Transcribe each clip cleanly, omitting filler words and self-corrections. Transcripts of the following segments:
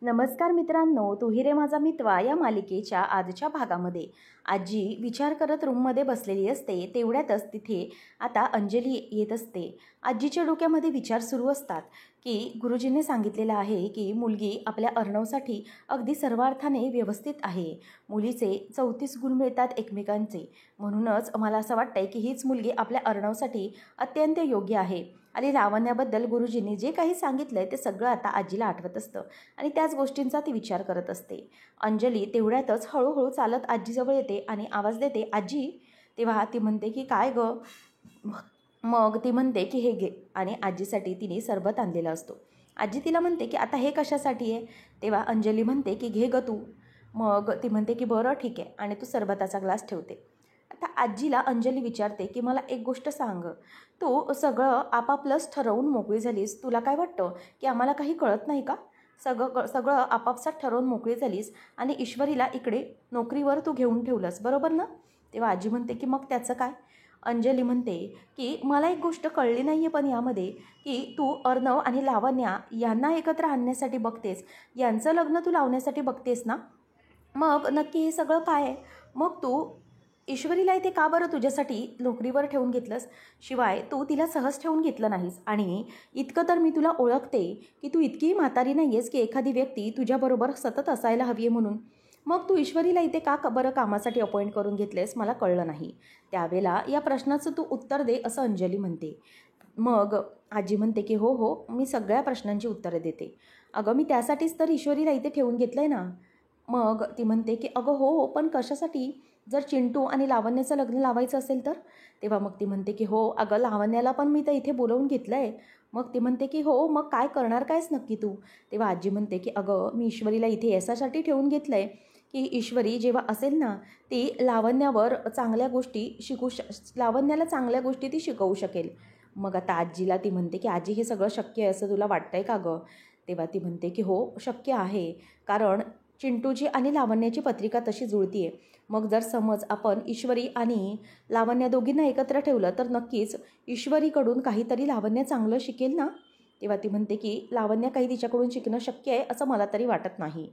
नमस्कार मित्रांनो, तू ही रे माझा मित्वा या मालिकेच्या आजच्या भागामध्ये आजी विचार करत रूममध्ये बसलेली असते. तेवढ्यातच तिथे आता अंजली येत असते. आजीच्या डोक्यामध्ये विचार सुरू असतात की गुरुजींनी सांगितलेलं आहे की मुलगी आपल्या अर्णवसाठी अगदी सर्वार्थाने व्यवस्थित आहे. मुलीचे 34 गुण मिळतात एकमेकांचे. म्हणूनच मला असं वाटतंय की हीच मुलगी आपल्या अर्णवसाठी अत्यंत योग्य आहे. आणि लावण्याबद्दल गुरुजींनी जे काही सांगितलं आहे ते सगळं आता आजीला आठवत असतं आणि त्याच गोष्टींचा ती विचार करत असते. अंजली तेवढ्यातच हळूहळू चालत आजीजवळ येते आणि आवाज देते, आजी. तेव्हा ती म्हणते की काय गं. मग ती म्हणते की हे घे आणि आजीसाठी तिने सरबत आणलेला असतो. आजी तिला म्हणते की आता हे कशासाठी आहे. तेव्हा अंजली म्हणते की घे गं तू. मग ती म्हणते की बरं ठीक आहे आणि तू सरबताचा ग्लास ठेवते. आता आजीला अंजली विचारते की मला एक गोष्ट सांग, तू सगळं आपापलंच ठरवून मोकळी झालीस. तुला काय वाटतं की आम्हाला काही कळत नाही का. सगळं आपापसात ठरवून मोकळी झालीस आणि ईश्वरीला इकडे नोकरीवर तू घेऊन ठेवलंस, बरोबर ना. तेव्हा आजी म्हणते की मग त्याचं काय. अंजली म्हणते की मला एक गोष्ट कळली नाही आहे पण यामध्ये की तू अर्णव आणि लावण्या यांना एकत्र आणण्यासाठी बघतेस, यांचं लग्न तू लावण्यासाठी बघतेस ना. मग नक्की हे सगळं काय आहे. मग तू ईश्वरीला इथे का बरं तुझ्यासाठी नोकरीवर ठेवून घेतलंस. शिवाय तू तिला सहज ठेवून घेतलं नाहीस. आणि इतकं तर मी तुला ओळखते की तू इतकी म्हातारी नाही आहेस की एखादी व्यक्ती तुझ्याबरोबर सतत असायला हवी आहे म्हणून. मग तू ईश्वरीला इथे का बरं कामासाठी अपॉइंट करून घेतलेस मला कळलं नाही. त्यावेळेला या प्रश्नाचं तू उत्तर दे असं अंजली म्हणते. मग आजी म्हणते की हो हो, मी सगळ्या प्रश्नांची उत्तरं देते. अगं मी त्यासाठीच तर ईश्वरीला इथे ठेवून घेतलं आहे ना. मग ती म्हणते की अगं हो हो, पण कशासाठी. जर चिंटू आणि लावण्याचं लग्न लावायचं असेल तर. तेव्हा मग ती म्हणते की हो अगं, लावण्याला पण मी तर इथे बोलवून घेतलं आहे. मग ती म्हणते की हो, मग काय करणार कायच नक्की तू. तेव्हा आजी म्हणते की अगं मी ईश्वरीला इथे याच्यासाठी ठेवून घेतलं आहे की ईश्वरी जेव्हा असेल ना ती लावण्यावर चांगल्या गोष्टी लावण्याला चांगल्या गोष्टी ती शिकवू शकेल. मग आता आजीला ती म्हणते की आजी हे सगळं शक्य आहे असं तुला वाटतंय का गं. तेव्हा ती म्हणते की हो शक्य आहे, कारण चिंटूची आणि लावण्याची पत्रिका तशी जुळती आहे. मग जर समज आपण ईश्वरी आणि लावण्या दोघींना एकत्र ठेवलं तर नक्कीच ईश्वरीकडून काहीतरी लावण्य चांगलं शिकेल ना. तेव्हा ती म्हणते की लावण्य काही तिच्याकडून शिकणं शक्य आहे असं मला तरी वाटत नाही.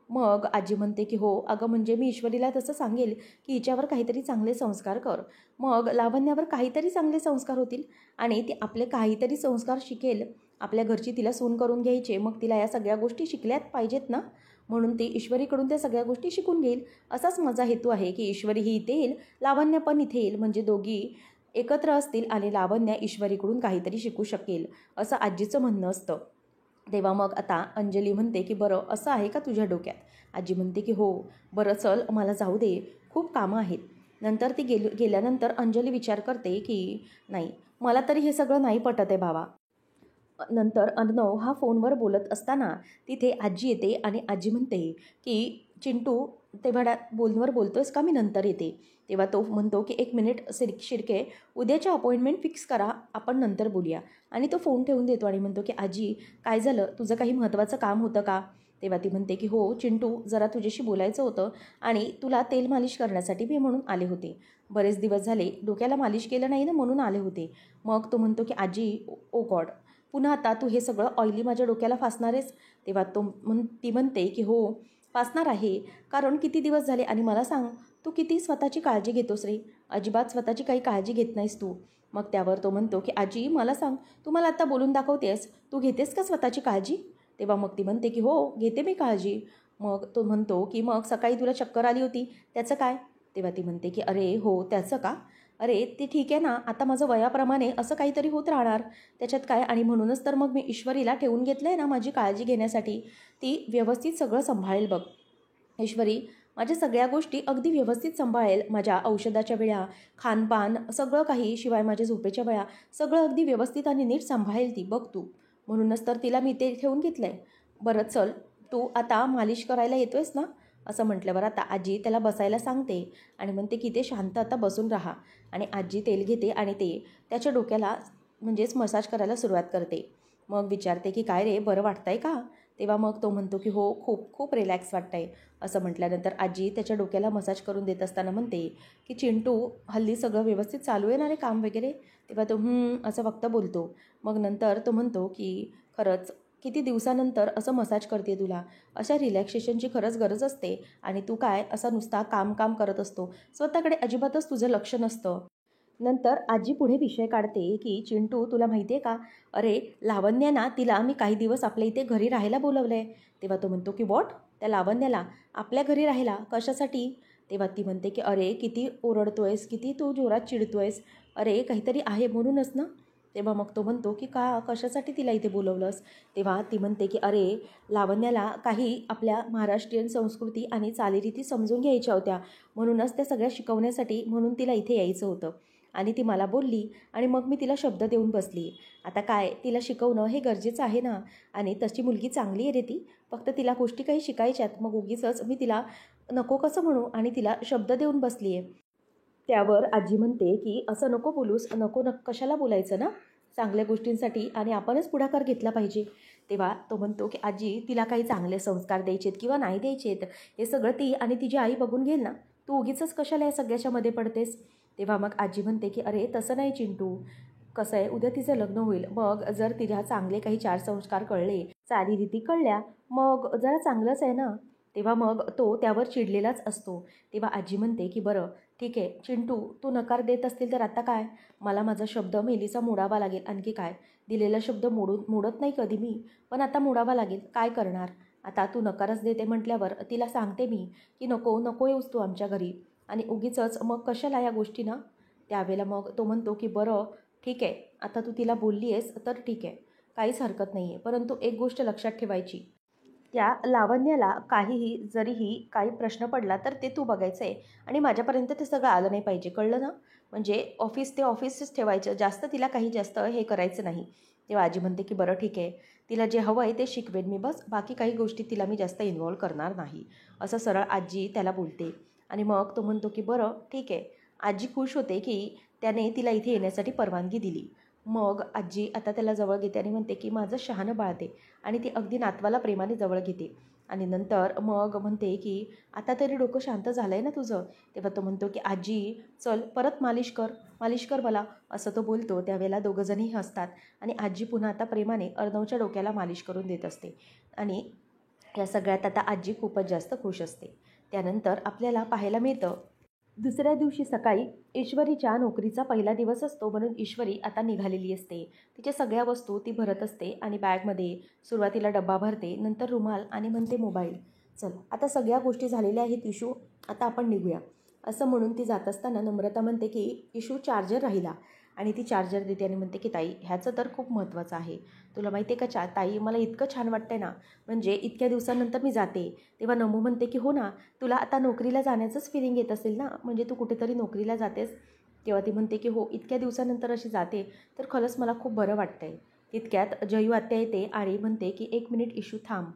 मग आजी म्हणते की हो अगं, म्हणजे मी ईश्वरीला तसं सांगेल की हिच्यावर काहीतरी चांगले संस्कार कर. मग लावण्यावर काहीतरी चांगले संस्कार होतील आणि ती आपले काहीतरी संस्कार शिकेल. आपल्या घरची तिला सून करून घ्यायचे, मग तिला या सगळ्या गोष्टी शिकल्यात पाहिजेत ना. म्हणून ती ईश्वरीकडून त्या सगळ्या गोष्टी शिकून घेईल. असाच माझा हेतू आहे की ईश्वरी ही इथे येईल, लावण्य पण इथे येईल, म्हणजे दोघी एकत्र असतील आणि लावण्य ईश्वरीकडून काहीतरी शिकू शकेल असं आजीचं म्हणणं असतं. तेव्हा मग आता अंजली म्हणते की बरं असं आहे का तुझ्या डोक्यात. आजी म्हणते की हो बरं चल मला जाऊ दे, खूप कामं आहेत. नंतर ती गेल्यानंतर अंजली विचार करते की नाही, मला तरी हे सगळं नाही पटत आहे भावा. नंतर अर्णव हा फोनवर बोलत असताना तिथे आजी येते आणि आजी म्हणते की चिंटू तेवढ्या फोनवर बोलतोयस का, मी नंतर येते. तेव्हा तो म्हणतो की एक मिनिट शिर्के, उद्याच्या अपॉइंटमेंट फिक्स करा, आपण नंतर बोलूया. आणि तो फोन ठेवून देतो आणि म्हणतो की आजी काय झालं, तुझं काही महत्त्वाचं काम होतं का. तेव्हा ती म्हणते की हो चिंटू, जरा तुझ्याशी बोलायचं होतं आणि तुला तेल मालिश करण्यासाठी मी म्हणून आले होते. बरेच दिवस झाले डोक्याला मालिश केलं नाही ना, म्हणून आले होते. मग तो म्हणतो की आजी ओ गॉड, पुन्हा आता तू हे सगळं ऑइली माझ्या डोक्याला फासणार आहेस. तेव्हा ती म्हणते की हो फासणार आहे, कारण किती दिवस झाले. आणि मला सांग, तू किती स्वतःची काळजी घेतोस रे. अजिबात स्वतःची काही काळजी घेत नाहीस तू. मग त्यावर तो म्हणतो की आजी मला सांग, तू मला आत्ता बोलून दाखवतेस, तू घेतेस का स्वतःची काळजी. तेव्हा मग ती म्हणते की हो घेते मी काळजी. मग तो म्हणतो की मग सकाळी तुला चक्कर आली होती त्याचं काय. तेव्हा ती म्हणते की अरे हो त्याचं का. अरे ते ठीक आहे ना, आता माझं वयाप्रमाणे असं काहीतरी होत राहणार, त्याच्यात काय. आणि म्हणूनच तर मग मी ईश्वरीला ठेवून घेतलं आहे ना माझी काळजी घेण्यासाठी. ती व्यवस्थित सगळं सांभाळेल बघ. ईश्वरी माझ्या सगळ्या गोष्टी अगदी व्यवस्थित सांभाळेल. माझ्या औषधाच्या वेळा, खानपान सगळं काही, शिवाय माझ्या झोपेच्या वेळा सगळं अगदी व्यवस्थित आणि नीट सांभाळेल ती बघ तू. म्हणूनच तर तिला मी ते ठेवून घेतलं आहे. बरं चल, तू आता मालिश करायला येतो आहेस ना. असं म्हटल्यावर आता आजी त्याला बसायला सांगते आणि म्हणते की ते शांत आता बसून राहा. आणि आजी तेल घेते आणि ते त्याच्या डोक्याला म्हणजेच मसाज करायला सुरुवात करते. मग विचारते की काय रे, बरं वाटतंय का. तेव्हा मग तो म्हणतो की हो खूप खूप रिलॅक्स वाटतंय. असं म्हटल्यानंतर आजी त्याच्या डोक्याला मसाज करून देत असताना म्हणते की चिंटू हल्ली सगळं व्यवस्थित चालू आहे ना रे काम वगैरे. तेव्हा तो असं फक्त बोलतो. मग नंतर तो म्हणतो की खरंच किती दिवसानंतर असं मसाज करते तुला. अशा रिलॅक्सेशनची खरंच गरज असते आणि तू काय असा नुसता काम करत असतो. स्वतःकडे अजिबातच तुझं लक्ष नसतं. नंतर आजी पुढे विषय काढते की चिंटू तुला माहिती आहे का, अरे लावण्या ना तिला मी काही दिवस आपल्या इथे घरी राहायला बोलवलं आहे. तेव्हा तो म्हणतो की वॉट, त्या लावण्याला आपल्या घरी राहायला कशासाठी? तेव्हा ती म्हणते की अरे किती ओरडतोयस, किती तू जोरात चिडतोयस, अरे काहीतरी आहे म्हणूनच ना. तेव्हा मग तो म्हणतो की का कशासाठी तिला इथे बोलवलंस? तेव्हा ती म्हणते की अरे लावण्याला काही आपल्या महाराष्ट्रीयन संस्कृती आणि चालीरीती समजून घ्यायच्या होत्या, म्हणूनच त्या सगळ्या शिकवण्यासाठी म्हणून तिला इथे यायचं होतं. आणि ती मला बोलली आणि मग मी तिला शब्द देऊन बसली. आता काय तिला शिकवणं हे गरजेचं आहे ना. आणि तशी मुलगी चांगली आहे रे ती, फक्त तिला गोष्टी काही शिकायच्यात, मग उगीचच मी तिला नको कसं म्हणू आणि तिला शब्द देऊन बसली आहे. त्यावर आजी म्हणते की असं नको बोलूस, नको कशाला बोलायचं ना, चांगल्या गोष्टींसाठी आणि आपणच पुढाकार घेतला पाहिजे. तेव्हा तो म्हणतो की आजी तिला काही चांगले संस्कार द्यायचेत किंवा नाही द्यायचेत हे सगळं ती आणि तिची आई बघून घेईल ना, तू उगीचच कशाला या सगळ्याच्या मध्ये पडतेस. तेव्हा मग आजी म्हणते की अरे तसं नाही चिंटू, कसं आहे उद्या तिचं लग्न होईल, मग जर तिला चांगले काही 4 संस्कार कळले, चालीरीती कळल्या, मग जरा चांगलंच आहे ना. तेव्हा मग तो त्यावर चिडलेलाच असतो. तेव्हा आजी म्हणते की बरं ठीक आहे चिंटू, तू नकार देत असतील तर आता काय, मला माझा शब्द मेलीचा मोडावा लागेल. आणखी काय, दिलेला शब्द मोडत नाही कधी मी, पण आता मोडावा लागेल, काय करणार. आता तू नकारच देते म्हटल्यावर तिला सांगते मी की नको नको येऊस तू आमच्या घरी, आणि उगीचच मग कशाला या गोष्टी ना. त्यावेळेला मग तो म्हणतो की बरं ठीक आहे, आता तू तिला बोलली आहेस तर ठीक आहे, काहीच हरकत नाही आहे, परंतु एक गोष्ट लक्षात ठेवायची, त्या लावण्याला काहीही जरीही काही प्रश्न पडला तर ते तू बघायचं आहे आणि माझ्यापर्यंत ते सगळं आलं नाही पाहिजे, कळलं ना. म्हणजे ऑफिस ते ऑफिसच ठेवायचं, जास्त तिला काही जास्त हे करायचं नाही. तेव्हा आजी म्हणते की बरं ठीक आहे, तिला जे हवं आहे ते शिकवेन मी, बस बाकी काही गोष्टी तिला मी जास्त इन्व्हॉल्व करणार नाही, असं सरळ आजी त्याला बोलते. आणि मग तो म्हणतो की बरं ठीक आहे. आजी खुश होते की त्याने तिला इथे येण्यासाठी परवानगी दिली. मग आजी आता त्याला जवळ घेते आणि म्हणते की माझं शहाणं बाळते, आणि ती अगदी नातवाला प्रेमाने जवळ घेते. आणि नंतर मग म्हणते की आता तरी डोकं शांत झालं आहे ना तुझं. तेव्हा तो म्हणतो की आजी चल परत मालिश कर मला, असं तो बोलतो. त्यावेळेला दोघंजणही हसतात आणि आजी पुन्हा आता प्रेमाने अर्णवच्या डोक्याला मालिश करून देत असते. आणि या सगळ्यात आता आजी खूपच जास्त खुश असते. त्यानंतर आपल्याला पाहायला मिळतं, दुसऱ्या दिवशी सकाळी ईश्वरीच्या नोकरीचा पहिला दिवस असतो, म्हणून ईश्वरी आता निघालेली असते. तिच्या सगळ्या वस्तू ती भरत असते आणि बॅगमध्ये सुरुवातीला डब्बा भरते, नंतर रुमाल आणि म्हणते मोबाईल. चल आता सगळ्या गोष्टी झालेल्या आहेत इशू, आता आपण निघूया, असं म्हणून ती जात असताना नम्रता म्हणते की इशू चार्जर राहिला, आणि ती चार्जर देते आणि म्हणते की ताई ह्याचं तर खूप महत्त्वाचं आहे, तुला माहिती आहे का ताई, मला इतकं छान वाटतंय ना, म्हणजे इतक्या दिवसानंतर मी जाते. तेव्हा नमू म्हणते की हो ना, तुला आता नोकरीला जाण्याचंच फिलिंग येत असेल ना, म्हणजे तू कुठेतरी नोकरीला जातेस. तेव्हा ती म्हणते की हो, इतक्या दिवसानंतर अशी जाते तर खरंच मला खूप बरं वाटतं आहे. तितक्यात जयू आत्या येते आणि म्हणते की 1 मिनिट इशू थांब.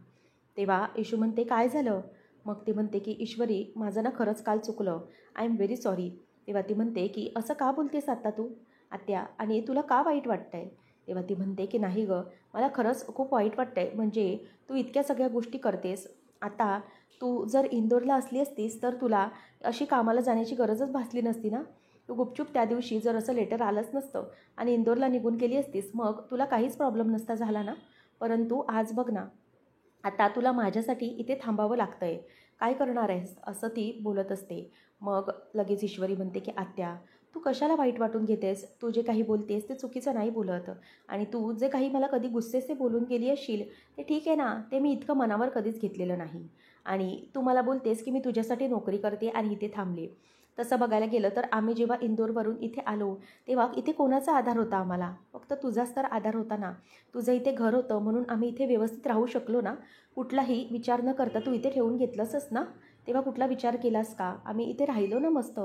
तेव्हा इशू म्हणते काय झालं. मग ती म्हणते की ईश्वरी माझं ना खरंच काल चुकलं, आय एम व्हेरी सॉरी. तेव्हा ती म्हणते की असं का बोलतेस आता तू आत्या, आणि तुला का वाईट वाटतं आहे. तेव्हा ती म्हणते की नाही गं, मला खरंच खूप वाईट वाटतं आहे, म्हणजे तू इतक्या सगळ्या गोष्टी करतेस. आता तू जर इंदोरला असली असतीस तर तुला अशी कामाला जाण्याची गरजच भासली नसती ना. तू गुपचूप त्या दिवशी जर असं लेटर आलंच नसतं आणि इंदोरला निघून गेली असतीस, मग तुला काहीच प्रॉब्लेम नसता झाला ना. परंतु आज बघ ना, आता तुला माझ्यासाठी इथे थांबावं लागतं आहे, काय करणार आहेस, असं ती बोलत असते. मग लगेच ईश्वरी म्हणते की आत्या तू कशाला वाईट वाटून घेतेस, तू जे काही बोलतेस ते चुकीचं नाही बोलत, आणि तू जे काही मला कधी गुस्सेसे बोलून गेली असशील ते ठीक आहे ना, ते मी इतकं मनावर कधीच घेतलेलं नाही. आणि तू मला बोलतेस की मी तुझ्यासाठी नोकरी करते आणि इथे थांबले. तसं बघायला गेलं तर आम्ही जेव्हा इंदोरवरून इथे आलो तेव्हा इथे कोणाचा आधार होता आम्हाला, फक्त तुझाच तर आधार होता ना. तुझं इथे घर होतं म्हणून आम्ही इथे व्यवस्थित राहू शकलो ना. कुठलाही विचार न करता तू इथे ठेवून घेतलंसच ना. तेव्हा कुठला विचार केलास का, आम्ही इथे राहिलो ना मस्त.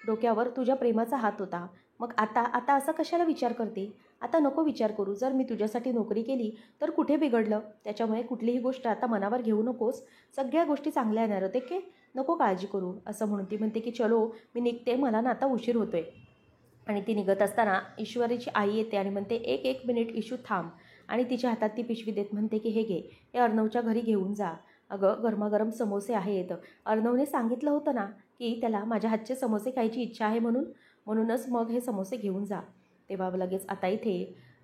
डोक्यावर तुझ्या प्रेमाचा हात होता. मग आता आता असं कशाला विचार करते. आता नको विचार करू, जर मी तुझ्यासाठी नोकरी केली तर कुठे बिघडलं, त्याच्यामुळे कुठलीही गोष्ट आता मनावर घेऊ नकोस, सगळ्या गोष्टी चांगल्या येणार होते की, नको काळजी करू, असं म्हणून ती म्हणते की चलो मी निघते, मला ना आता उशीर होतोय. आणि ती निघत असताना ईश्वरीची आई येते आणि म्हणते 1 मिनिट इशू थांब, आणि तिच्या हातात ती पिशवी देत म्हणते की हे घे, हे अर्णवच्या घरी घेऊन जा. अगं गरमागरम समोसे आहेत, अर्णवने सांगितलं होतं ना की त्याला माझ्या हातचे समोसे खायची इच्छा आहे, म्हणूनच मग हे समोसे घेऊन जा. तेव्हा लगेच आता इथे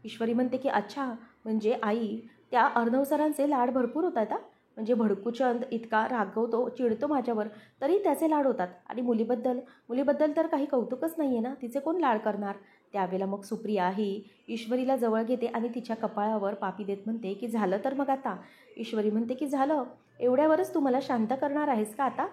ईश्वरी म्हणते की अच्छा, म्हणजे आई त्या अर्णव सरांचे लाड भरपूर होतात हा. म्हणजे भडकूचंद इतका रागवतो, चिडतो माझ्यावर, तरी त्याचे लाड होतात. आणि मुलीबद्दल तर काही कौतुकच नाही आहे ना, तिचे कोण लाड करणार. त्यावेळेला मग सुप्रिया ही ईश्वरीला जवळ घेते आणि तिच्या कपाळावर पापी देत म्हणते की झालं तर मग आता. ईश्वरी म्हणते की झालं, एवढ्यावरच तू मला शांत करणार आहेस का आता.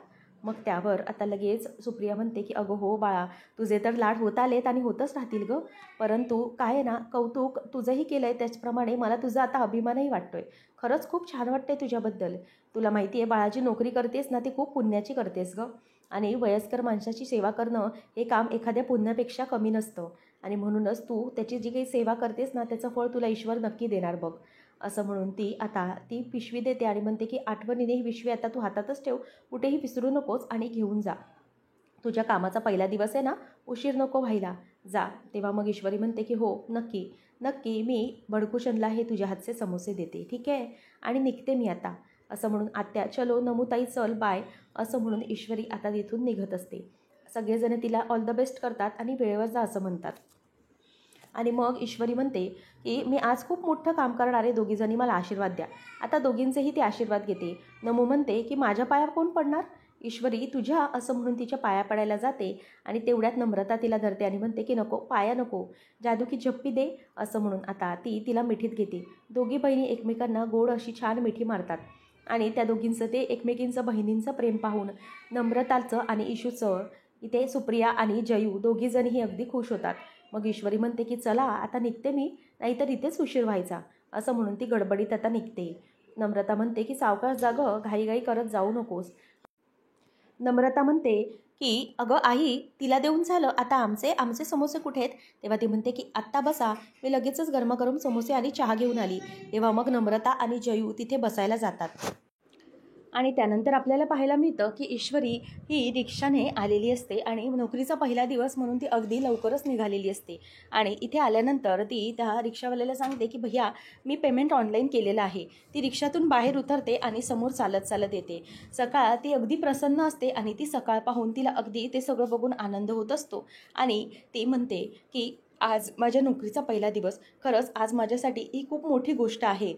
मग त्यावर आता लगेच सुप्रिया म्हणते की अगं हो बाळा, तुझे तर लाड होत आलेत आणि होतच राहतील गं, परंतु काय आहे ना, कौतुक तुझंही केलं आहे त्याचप्रमाणे मला तुझा आता अभिमानही वाटतो आहे. खरंच खूप छान वाटते तुझ्याबद्दल. तुला माहिती आहे बाळाची नोकरी करतेस ना, ती खूप पुण्याची करतेस गं. आणि वयस्कर माणसाची सेवा करणं हे काम एखाद्या पुण्यापेक्षा कमी नसतं. आणि म्हणूनच तू त्याची जी काही सेवा करतेस ना, त्याचं फळ तुला ईश्वर नक्की देणार बघ. असं म्हणून ती पिशवी देते आणि म्हणते की आठवणीने ही पिशवी आता तू हातातच ठेव, कुठेही विसरू नकोस आणि घेऊन जा. तुझ्या कामाचा पहिला दिवस आहे ना, उशीर नको व्हायला, जा. तेव्हा मग ईश्वरी म्हणते की हो नक्की नक्की, मी भडकूचंदला हे तुझ्या हातचे समोसे देते, ठीक आहे, आणि निघते मी आता. असं म्हणून आत्या चलो नमुताई चल बाय, असं म्हणून ईश्वरी आता तिथून निघत असते. सगळेजण तिला ऑल द बेस्ट करतात आणि वेळेवर जा असं म्हणतात. आणि मग ईश्वरी म्हणते की मी आज खूप मोठं काम करणार आहे, दोघीजणी मला आशीर्वाद द्या. आता दोघींचेही ती आशीर्वाद घेते. नमू म्हणते की माझ्या पायावर कोण पडणार. ईश्वरी तुझ्या, असं म्हणून तिच्या पाया पडायला जाते आणि तेवढ्यात नम्रता तिला धरते आणि म्हणते की नको, पाया नको, जादू की झप्पी दे, असं म्हणून आता ती तिला मिठीत घेते. दोघी बहिणी एकमेकांना गोड अशी छान मिठी मारतात. आणि त्या दोघींचं ते एकमेकींचं बहिणींचं प्रेम पाहून नम्रताचं आणि इशूचं इथे सुप्रिया आणि जयू दोघीजणीही अगदी खुश होतात. मग ईश्वरी म्हणते की चला आता निघते मी, नाहीतर इथेच उशीर व्हायचा, असं म्हणून ती गडबडीत आता निघते. नम्रता म्हणते की सावकाश जागं, घाईघाई करत जाऊ नकोस. नम्रता म्हणते की अगं आई, तिला देऊन झालं, आता आमचे समोसे कुठे आहेत. तेव्हा ती म्हणते की आत्ता बसा, मी लगेचच गरमागरम समोसे आणि चहा घेऊन आली. तेव्हा मग नम्रता आणि जयू तिथे बसायला जातात. आणि त्यानंतर आपल्याला पाहायला मिळतं की ईश्वरी ही रिक्षाने आलेली असते आणि नोकरीचा पहिला दिवस म्हणून ती अगदी लवकरच निघालेली असते. आणि इथे आल्यानंतर ती त्या रिक्षावाल्याला सांगते की भैया, मी पेमेंट ऑनलाईन केलेलं आहे. ती रिक्षातून बाहेर उतरते आणि समोर चालत चालत येते. सकाळ ती अगदी प्रसन्न असते आणि ती सकाळ पाहून तिला अगदी ते सगळं बघून आनंद होत असतो. आणि ती म्हणते की आज माझ्या नोकरीचा पहिला दिवस, खरंच आज माझ्यासाठी ही खूप मोठी गोष्ट आहे.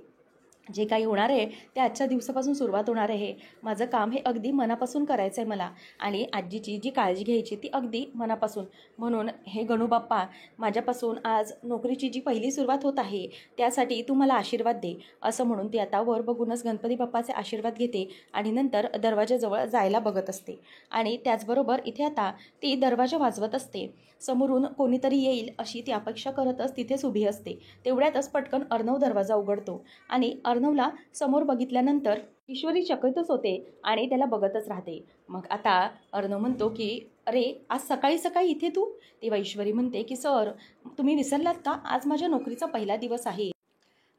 जे काही होणार आहे ते आजच्या दिवसापासून सुरुवात होणार आहे. माझं काम हे अगदी मनापासून करायचं आहे मला, आणि आजीची जी काळजी घ्यायची ती अगदी मनापासून. म्हणून हे गणू बाप्पा, माझ्यापासून आज नोकरीची जी पहिली सुरुवात होत आहे त्यासाठी तू मला आशीर्वाद दे, असं म्हणून ती आता वर बघूनच गणपती बाप्पाचे आशीर्वाद घेते आणि नंतर दरवाजाजवळ जायला बघत असते. आणि त्याचबरोबर इथे आता ती दरवाजा वाजवत असते. समोरून कोणीतरी येईल अशी ती अपेक्षा करतच तिथेच उभी असते. तेवढ्यातच पटकन अर्णव दरवाजा उघडतो आणि अर्णवला समोर बघितल्यानंतर ईश्वरी चकितच होते आणि त्याला बघतच राहते. मग आता अर्णव म्हणतो की अरे, आज सकाळी सकाळी इथे तू. तेव्हा ईश्वरी म्हणते की सर, तुम्ही विसरलात का, आज माझ्या नोकरीचा पहिला दिवस आहे.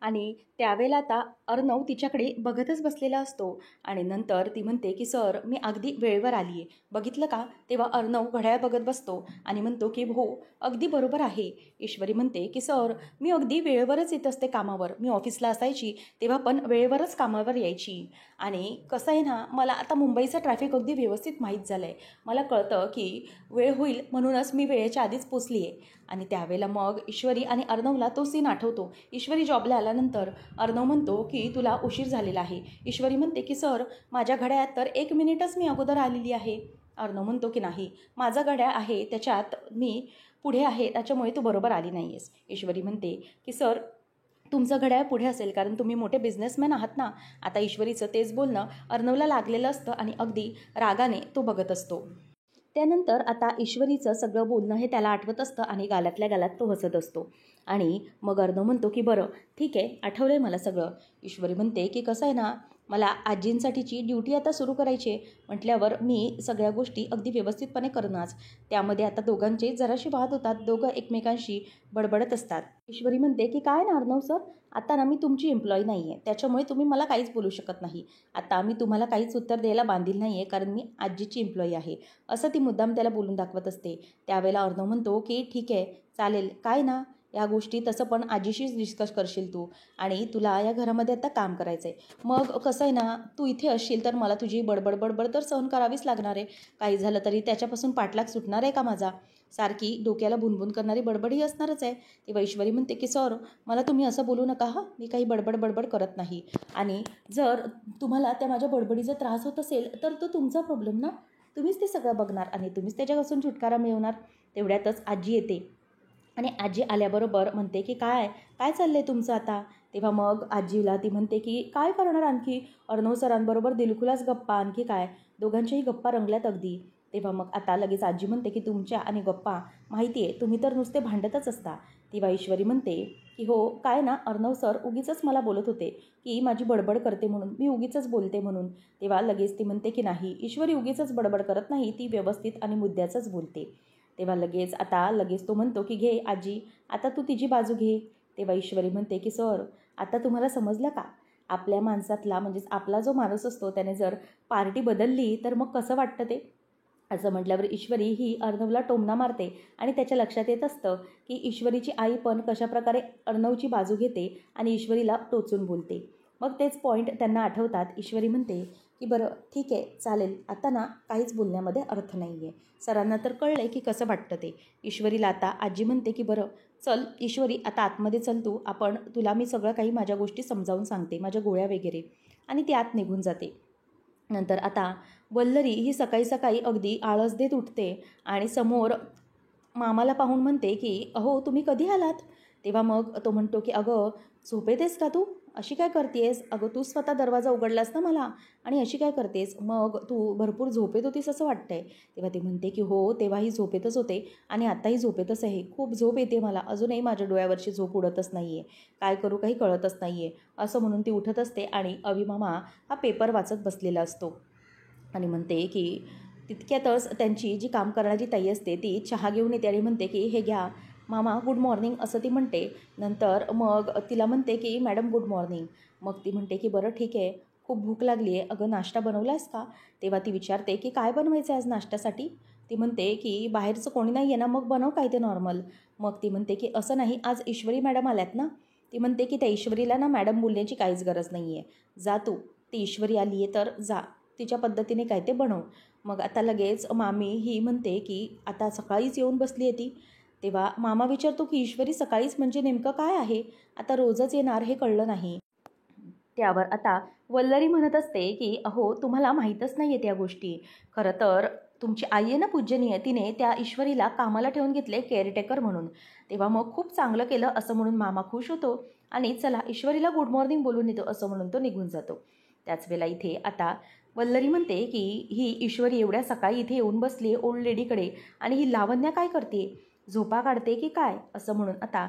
आणि त्यावेळेला आता अर्णव तिच्याकडे बघतच बसलेला असतो. आणि नंतर ती म्हणते की सर, मी अगदी वेळेवर आली आहे, बघितलं का. तेव्हा अर्णव घड्याळ बघत बसतो आणि म्हणतो की हो, अगदी बरोबर आहे. ईश्वरी म्हणते की सर, मी अगदी वेळेवरच येत असते कामावर, मी ऑफिसला असायची तेव्हा पण वेळेवरच कामावर यायची. आणि कसं आहे ना, मला आता मुंबईचं ट्रॅफिक अगदी व्यवस्थित माहीत झालं आहे. मला कळतं की वेळ होईल म्हणूनच मी वेळेच्या आधीच पोचली आहे. आणि त्यावेळेला मग ईश्वरी आणि अर्णवला तो सीन आठवतो. ईश्वरी जॉबला आल्यानंतर अर्णव म्हणतो की तुला उशीर झालेला आहे. ईश्वरी म्हणते की सर, माझ्या घड्याळात तर 1 मिनिटच मी अगोदर आलेली आहे. अर्णव म्हणतो की नाही, माझं घड्याळ आहे त्याच्यात मी पुढे आहे, त्याच्यामुळे तू बरोबर आली नाही आहेस. ईश्वरी म्हणते की सर, तुमचं घड्याळ पुढे असेल कारण तुम्ही मोठे बिझनेसमॅन आहात ना. आता ईश्वरीचं तेच बोलणं अर्णवला लागलेलं असतं आणि अगदी रागाने तो बघत असतो. त्यानंतर आता ईश्वरीचं सगळं बोलणं हे त्याला आठवत असतं आणि गालातल्या गालात तो हसत असतो. आणि मग अर्णव म्हणतो की बरं ठीक आहे, आठवलं आहे मला सगळं. ईश्वरी म्हणते की कसं आहे ना, मला आजींसाठीची ड्युटी आता सुरू करायची आहे म्हटल्यावर मी सगळ्या गोष्टी अगदी व्यवस्थितपणे करणंच. त्यामध्ये आता दोघांचे जराशी वाद होतात, दोघं एकमेकांशी बडबडत असतात. ईश्वरी म्हणते की काय ना अर्णव सर, आता ना मी तुमची एम्प्लॉई नाही आहे, त्याच्यामुळे तुम्ही मला काहीच बोलू शकत नाही. आता मी तुम्हाला काहीच उत्तर द्यायला बांधील नाही आहे कारण मी आजीची एम्प्लॉई आहे, असं ती मुद्दाम त्याला बोलून दाखवत असते. त्यावेळेला अर्णव म्हणतो की ठीक आहे चालेल, काय ना, या गोष्टी तसं पण आजीशीच डिस्कस करशील तू, आणि तुला या घरामध्ये आता काम करायचं आहे. मग कसं आहे ना, तू इथे असशील तर मला तुझी बडबड बडबड तर सहन करावीच लागणार आहे. काही झालं तरी त्याच्यापासून पाठलाग सुटणार आहे का माझा? सारखी डोक्याला भुनभुन करणारी बडबडही असणारच आहे. तेव्हा ईश्वरी म्हणते की सर, मला तुम्ही असं बोलू नका हां, मी काही बडबड बडबड करत नाही. आणि जर तुम्हाला त्या माझ्या बडबडीचा त्रास होत असेल तर तो तुमचा प्रॉब्लेम ना, तुम्हीच ते सगळं बघणार आणि तुम्हीच त्याच्यापासून छुटकारा मिळवणार. तेवढ्यातच आजी येते आणि आजी आल्याबरोबर म्हणते की काय काय चाललं आहे तुमचं आता? तेव्हा मग आजीला ती म्हणते की काय करणार आणखी, अर्णव सरांबरोबर दिलखुलास गप्पा, आणखी काय. दोघांच्याही गप्पा रंगल्यात अगदी. तेव्हा मग आता लगेच आजी म्हणते की तुमच्या आणि गप्पा माहिती आहे, तुम्ही तर नुसते भांडतच असता. तेव्हा ईश्वरी म्हणते की हो काय ना, अर्णव सर उगीचच मला बोलत होते की माझी बडबड करते म्हणून, मी उगीचच बोलते म्हणून. तेव्हा लगेच ती म्हणते की नाही, ईश्वरी उगीचच बडबड करत नाही, ती व्यवस्थित आणि मुद्द्याचंच बोलते. तेव्हा लगेच तो म्हणतो की घे आजी, आता तू तिची बाजू घे. तेव्हा ईश्वरी म्हणते की सर, आता तुम्हाला समजलं का, आपल्या माणसातला म्हणजेच आपला जो माणूस असतो त्याने जर पार्टी बदलली तर मग कसं वाटतं ते. असं म्हटल्यावर ईश्वरी ही अर्णवला टोमणा मारते आणि त्याच्या लक्षात येत असतं की ईश्वरीची आई पण कशाप्रकारे अर्णवची बाजू घेते आणि ईश्वरीला टोचून बोलते. मग तेच पॉईंट त्यांना आठवतात. ईश्वरी म्हणते की बरं ठीक आहे चालेल, आता ना काहीच बोलण्यामध्ये अर्थ नाही आहे. सरांना तर कळलं आहे की कसं वाटतं ते. ईश्वरीला आता आजी म्हणते की बरं चल ईश्वरी, आता आतमध्ये चल तू, तुला मी सगळं काही माझ्या गोष्टी समजावून सांगते, माझ्या गोळ्या वगैरे. आणि ती आत निघून जाते. नंतर आता वल्लरी ही सकाळी सकाळी अगदी आळस देत उठते आणि समोर मामाला पाहून म्हणते की अहो तुम्ही कधी आलात? तेव्हा मग तो म्हणतो की अगं झोपेतेस का तू? अशी काय करतेस? अगं तू स्वतः दरवाजा उघडलास ना मला, आणि अशी काय करतेस? मग तू भरपूर झोपेत होतीस असं वाटतंय. तेव्हा ती म्हणते की हो, तेव्हाही झोपेतच होते आणि आत्ताही झोपेतच आहे. खूप झोप येते मला, अजूनही माझ्या डोळ्यावरची झोप उडतच नाही आहे. काय करू काही कळतच नाही आहे. असं म्हणून ती उठत असते आणि अभिमामा हा पेपर वाचत बसलेला असतो आणि म्हणते की तितक्यातच त्यांची जी काम करणारी ताई असते ती चहा घेऊन येते आणि म्हणते की हे घ्या मामा, गुड मॉर्निंग असं ती म्हणते. नंतर मग तिला म्हणते की मॅडम गुड मॉर्निंग. मग ती म्हणते की बरं ठीक आहे, खूप भूक लागली आहे, अगं नाश्ता बनवलास का? तेव्हा ती विचारते की काय बनवायचं आहे आज नाश्त्यासाठी? ती म्हणते की बाहेरचं कोणी नाही आहे ना, मग बनव काय ते नॉर्मल. मग ती म्हणते की असं नाही, आज ईश्वरी मॅडम आल्यात ना. ती म्हणते की त्या ईश्वरीला ना मॅडम बोलण्याची काहीच गरज नाही आहे, जा तू, ती ईश्वरी आली आहे तर जा, तिच्या पद्धतीने काय ते बनव. मग आता लगेच मामी ही म्हणते की आता सकाळीच येऊन बसली आहे ती. तेव्हा मामा विचारतो की ईश्वरी सकाळीच म्हणजे नेमकं काय आहे? आता रोजच येणार हे कळलं नाही. त्यावर आता वल्लरी म्हणत असते की अहो तुम्हाला माहीतच नाही आहे त्या गोष्टी. खरं तर तुमची आई आहे ना पूजनीय, तिने त्या ईश्वरीला कामाला ठेवून घेतले केअरटेकर म्हणून. तेव्हा मग खूप चांगलं केलं असं म्हणून मामा खुश होतो आणि चला ईश्वरीला गुड मॉर्निंग बोलून येतो असं म्हणून तो निघून जातो. त्याच वेळेला इथे आता वल्लरी म्हणते की ही ईश्वरी एवढ्या सकाळी इथे येऊन बसली ओल्ड लेडीकडे आणि ही लावण्या काय करते, झोपा काढते की काय, असं म्हणून आता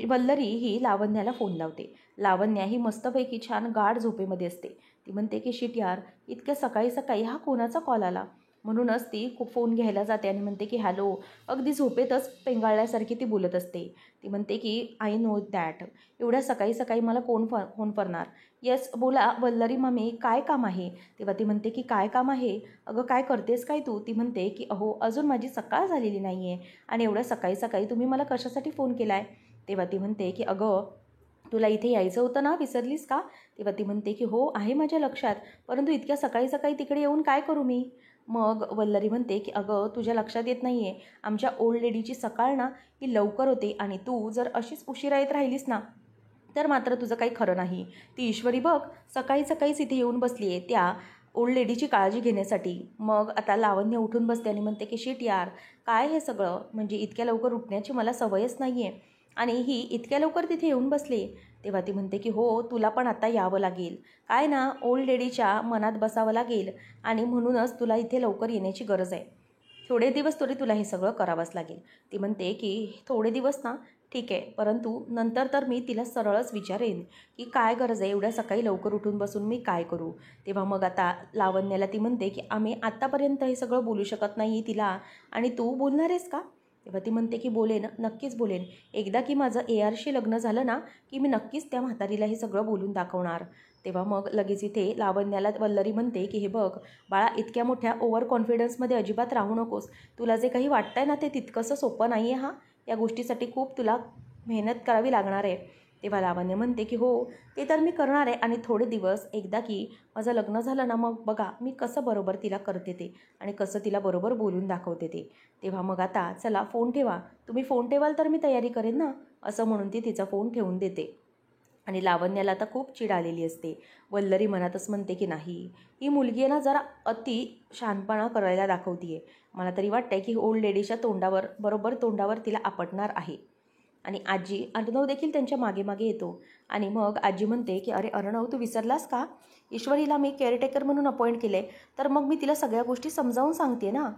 वल्लरी ही लावण्याला फोन लावते. लावण्या ही मस्तपैकी छान गाढ झोपेमध्ये असते. ती म्हणते की शिट यार, इतक्या सकाळी सकाळी हा कोणाचा कॉल आला. म्हणूनच ती खूप फोन घ्यायला जाते आणि म्हणते की हॅलो. अगदी झोपेतच पेंगाळल्यासारखी ती बोलत असते. ती म्हणते की आय नो दॅट, एवढ्या सकाळी सकाळी मला कोण फोन करणार. येस बोला वल्लरी मम्मी, काय काम आहे? तेव्हा ती म्हणते की काय काम आहे अगं, काय करतेस काय तू? ती म्हणते की अहो अजून माझी सकाळ झालेली नाही आहे आणि एवढ्या सकाळी सकाळी तुम्ही मला कशासाठी फोन केला आहे? तेव्हा ती म्हणते की अगं तुला इथे यायचं होतं ना, विसरलीस का? तेव्हा ती म्हणते की हो आहे माझ्या लक्षात, परंतु इतक्या सकाळी सकाळी तिकडे येऊन काय करू मी? मग वल्लरी म्हणते की अगं तुझ्या लक्षात येत नाही आहे, आमच्या ओल्ड लेडीची सकाळ ना ही लवकर होते आणि तू जर अशीच उशिरा येत राहिलीस ना तर मात्र तुझं काही खरं नाही. ती ईश्वरी बघ सकाळी सकाळीच इथे येऊन बसली आहे त्या ओल्ड लेडीची काळजी घेण्यासाठी. मग आता लावण्य उठून बसते आणि म्हणते की शिट यार, काय हे सगळं, म्हणजे इतक्या लवकर उठण्याची मला सवयच नाही आहे आणि ही इतक्या लवकर तिथे येऊन बसली. तेव्हा ती म्हणते की हो तुला पण आता यावं लागेल, काय ना ओल्ड लेडीच्या मनात बसावं लागेल आणि म्हणूनच तुला इथे लवकर येण्याची गरज आहे. थोडे दिवस तरी तुला हे सगळं करावंच लागेल. ती म्हणते की थोडे दिवस ना ठीक आहे, परंतु नंतर तर मी तिला सरळच विचारेन की काय गरज आहे एवढ्या सकाळी लवकर उठून बसून मी काय करू. तेव्हा मग आता लावण्याला ती म्हणते की आम्ही आत्तापर्यंत हे सगळं बोलू शकत नाही तिला, आणि तू बोलणार आहेस का? तेव्हा ती म्हणते की बोलेन, नक्कीच बोलेन. एकदा की माझं ARशी लग्न झालं ना की मी नक्कीच त्या म्हातारीला हे सगळं बोलून दाखवणार. तेव्हा मग लगेच इथे लावण्याला वल्लरी म्हणते की हे बघ बाळा, इतक्या मोठ्या ओव्हर कॉन्फिडन्समध्ये अजिबात राहू नकोस. तुला जे काही वाटतंय ना ते तितकंसं सोपं नाही आहे. या गोष्टीसाठी खूप तुला मेहनत करावी लागणार आहे. तेव्हा लावण्य म्हणते की हो ते तर मी करणार आहे, आणि थोडे दिवस एकदा की माझं लग्न झालं ना मग बघा मी कसं बरोबर तिला करते ते, आणि कसं तिला बरोबर बोलून दाखवते ते. तेव्हा मग आता चला फोन ठेवा, तुम्ही फोन ठेवाल तर मी तयारी करेन ना, असं म्हणून ती तिचा फोन ठेवून देते. आणि लावण्याला आता खूप चिड आलेली असते. वल्लरी मनातच म्हणते की नाही, ही मुलगी आहे ना जरा अति शहाणपणा करायला दाखवते. मला तरी वाटतंय की ओल्ड लेडीच्या बरोबर तोंडावर तिला आपटणार आहे. आणि आजी अर्णव देखील त्यांच्या मागे मागे येतो. आणि मग आजी म्हणते की अरे अर्णव, तू विसरलास का? ईश्वरीला मी केअरटेकर म्हणून अपॉइंट केले, तर मग मी तिला सगळ्या गोष्टी समजावून सांगते ना.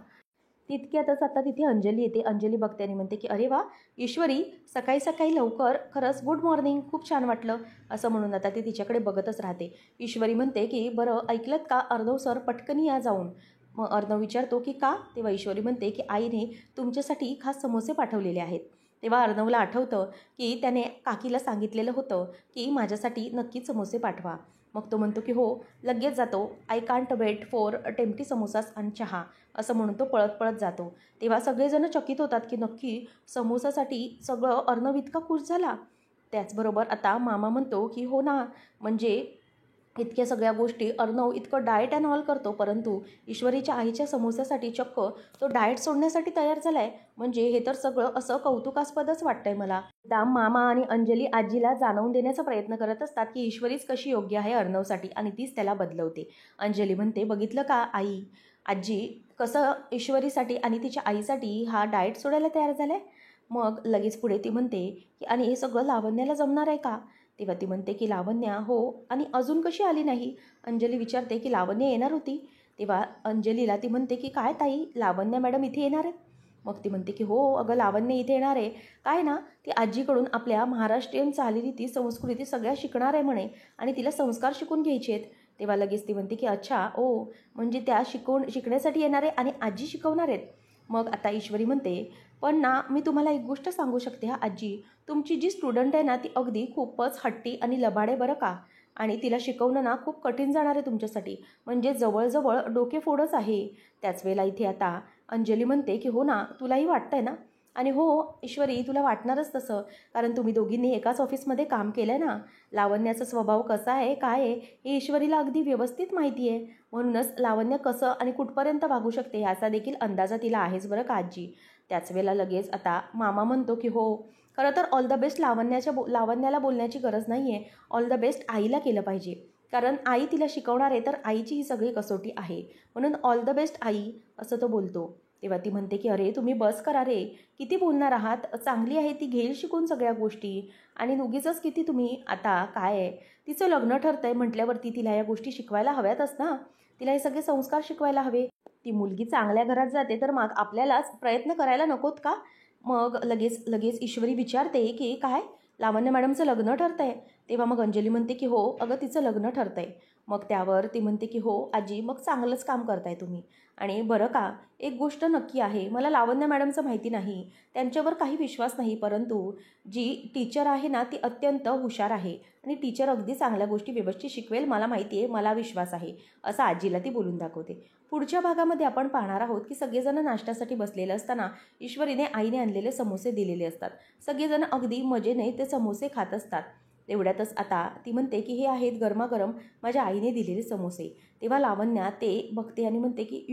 तितक्यातच आता तिथे अंजली येते. अंजली बघते आणि म्हणते की अरे वा ईश्वरी, सकाळी सकाळी लवकर, खरंच गुड मॉर्निंग, खूप छान वाटलं, असं म्हणून आता ती तिच्याकडे बघतच राहते. ईश्वरी म्हणते की बरं ऐकलत का अर्णव सर, पटकनी या जाऊन. मग अर्णव विचारतो की का? तेव्हा ईश्वरी म्हणते की आईने तुमच्यासाठी खास समोसे पाठवलेले आहेत. तेव्हा अर्णवला आठवतं की त्याने काकीला सांगितलेलं होतं की माझ्यासाठी नक्कीच समोसे पाठवा. मग तो म्हणतो की हो लगेच जातो, I can't wait for tempting samosas आणि चहा, असं म्हणून तो पळत पळत जातो. तेव्हा सगळेजण चकित होतात की नक्की समोसासाठी सगळं अर्णव इतका खुश झाला. त्याचबरोबर आता मामा म्हणतो की हो ना, म्हणजे इतक्या सगळ्या गोष्टी अर्णव इतकं डाएट अँड ऑल करतो, परंतु ईश्वरीच्या आईच्या समोस्यासाठी चक्क तो डाएट सोडण्यासाठी तयार झाला आहे. म्हणजे हे तर सगळं असं कौतुकास्पदच वाटतंय मला. दाम मामा आणि अंजली आजीला जाणवून देण्याचा प्रयत्न करत असतात की ईश्वरीच कशी योग्य आहे अर्णवसाठी, आणि तीच त्याला बदलवते. अंजली म्हणते बघितलं का आई, आजी कसं ईश्वरीसाठी आणि तिच्या आईसाठी हा डाएट सोडायला तयार झाला आहे. मग लगेच पुढे ती म्हणते की आणि हे सगळं लावण्याला जमणार आहे का? तेव्हा ती म्हणते की लावण्या हो, आणि अजून कशी आली नाही? अंजली विचारते की लावण्य येणार होती. तेव्हा अंजलीला ती म्हणते की काय ताई, लावण्या मॅडम इथे येणार आहेत? मग ती म्हणते की हो अगं लावण्य इथे येणार आहे, काय ना ती आजीकडून आपल्या महाराष्ट्रीयन चालीरीती संस्कृती सगळ्या शिकणार आहे म्हणे, आणि तिला संस्कार शिकून घ्यायचे आहेत. तेव्हा लगेच ती म्हणते की अच्छा ओ, म्हणजे त्या शिकण्यासाठी येणार आहे आणि आजी शिकवणार आहेत. मग आता ईश्वरी म्हणते पण ना मी तुम्हाला एक गोष्ट सांगू शकते हा आजी, तुमची जी स्टुडंट आहे ना ती अगदी खूपच हट्टी आणि लबाडे बरं का, आणि तिला शिकवणं ना खूप कठीण जाणार आहे तुमच्यासाठी, म्हणजे जवळजवळ डोकेफोडच आहे. त्याच वेळेला इथे आता अंजली म्हणते की हो ना तुलाही वाटतंय ना, आणि हो ईश्वरी तुला वाटणारच तसं, कारण तुम्ही दोघींनी एकाच ऑफिसमध्ये काम केलं आहे ना. लावण्याचा स्वभाव कसा आहे काय आहे हे ईश्वरीला अगदी व्यवस्थित माहिती आहे, म्हणूनच लावण्य कसं आणि कुठपर्यंत वागू शकते याचा देखील अंदाजा तिला आहेच बरं का आजी. त्याच वेळेला लगेच आता मामा म्हणतो की हो खरं तर ऑल द बेस्ट लावण्याला बोलण्याची गरज नाही आहे, ऑल द बेस्ट आईला केलं पाहिजे, कारण आई तिला शिकवणार आहे, तर आईची ही सगळी कसोटी आहे, म्हणून ऑल द बेस्ट आई, असं तो बोलतो. तेव्हा ती म्हणते की अरे तुम्ही बस करा रे, किती बोलणार आहात, चांगली आहे ती, घेईल शिकून सगळ्या गोष्टी, आणि उगीचच किती तुम्ही आता काय आहे, तिचं लग्न ठरतं आहे म्हटल्यावरती तिला या गोष्टी शिकवायला हव्यातच ना, तिला हे सगळे संस्कार शिकवायला हवे. ती मुलगी चांगल्या घरात जाते तर मग आपल्यालाच प्रयत्न करायला नकोत का? मग लगेच लगेच ईश्वरी विचारते की काय लावण्य मॅडमचं लग्न ठरतं आहे? तेव्हा मग अंजली म्हणते की हो अगं तिचं लग्न ठरतं आहे. मग त्यावर ती म्हणते की हो आजी, मग चांगलंच काम करताय तुम्ही. आणि बरं का, एक गोष्ट नक्की आहे, मला लावण्य मॅडमचं माहिती नाही, त्यांच्यावर काही विश्वास नाही, परंतु जी टीचर आहे ना ती अत्यंत हुशार आहे, आणि टीचर अगदी चांगल्या गोष्टी व्यवस्थित शिकवेल, मला माहिती आहे, मला विश्वास आहे, असं आजीला ती बोलून दाखवते. पुढच्या भागामध्ये आपण पाहणार आहोत की सगळेजण नाश्त्यासाठी बसलेले असताना ईश्वरीने आईने आणलेले समोसे दिलेले असतात. सगळेजण अगदी मजेने ते समोसे खात असतात. तेवढ्यातच आता ती म्हणते की हे आहेत गरमागरम माझ्या आईने दिलेले समोसे. तेव्हा लावण्या ते बघते आणि म्हणते की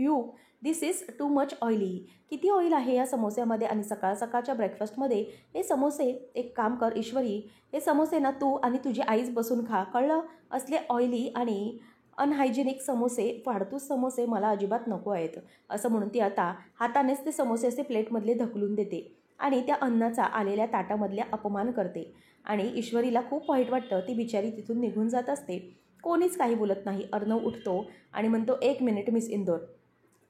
दिस इज टू मच ऑइली, किती ऑइल आहे या समोस्यामध्ये, आणि सकाळ सकाळच्या ब्रेकफास्टमध्ये हे समोसे, एक काम कर ईश्वरी, हे समोसे ना तू आणि तुझी आईच बसून खा, कळलं, असले ऑइली आणि अनहायजेनिक समोसे, फाडतूस समोसे मला अजिबात नको आहेत, असं म्हणून ती आता हातानेच ते समोसे असे प्लेटमधले ढकलून देते, आणि त्या अन्नाचा आलेल्या ताटामधल्या अपमान करते. आणि ईश्वरीला खूप वाईट वाटतं, ती बिचारी तिथून निघून जात असते. कोणीच काही बोलत नाही. अर्णव उठतो आणि म्हणतो 1 मिनिट मिस इंदोर.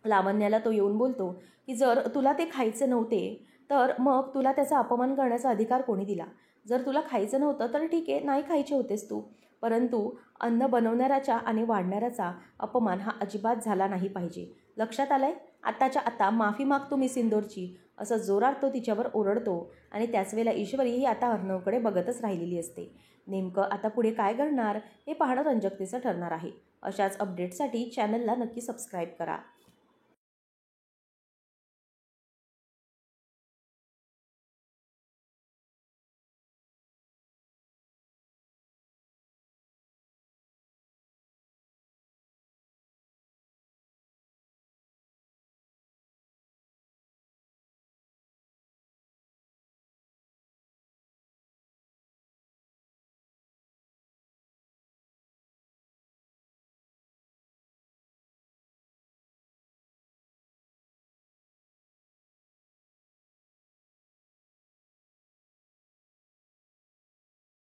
लावण्याला तो येऊन बोलतो की जर तुला ते खायचे नव्हते तर मग तुला त्याचा अपमान करण्याचा अधिकार कोणी दिला? जर तुला खायचं नव्हतं तर ठीक आहे, नाही खायचे होतेस तू, परंतु अन्न बनवणाऱ्याचा आणि वाढणाऱ्याचा अपमान हा अजिबात झाला नाही पाहिजे. लक्षात आलंय? आत्ताच्या आत्ता माफी मागतो मिस इंदोरची, असं जोरात तो तिच्यावर ओरडतो. आणि त्याच वेळेला ईश्वरी ही आता अर्णवकडे बघतच राहिलेली असते. नेमकं आता पुढे काय घडणार हे पाहणं रंजकतेचं ठरणार आहे. अशाच अपडेटसाठी चॅनलला नक्की सबस्क्राईब करा.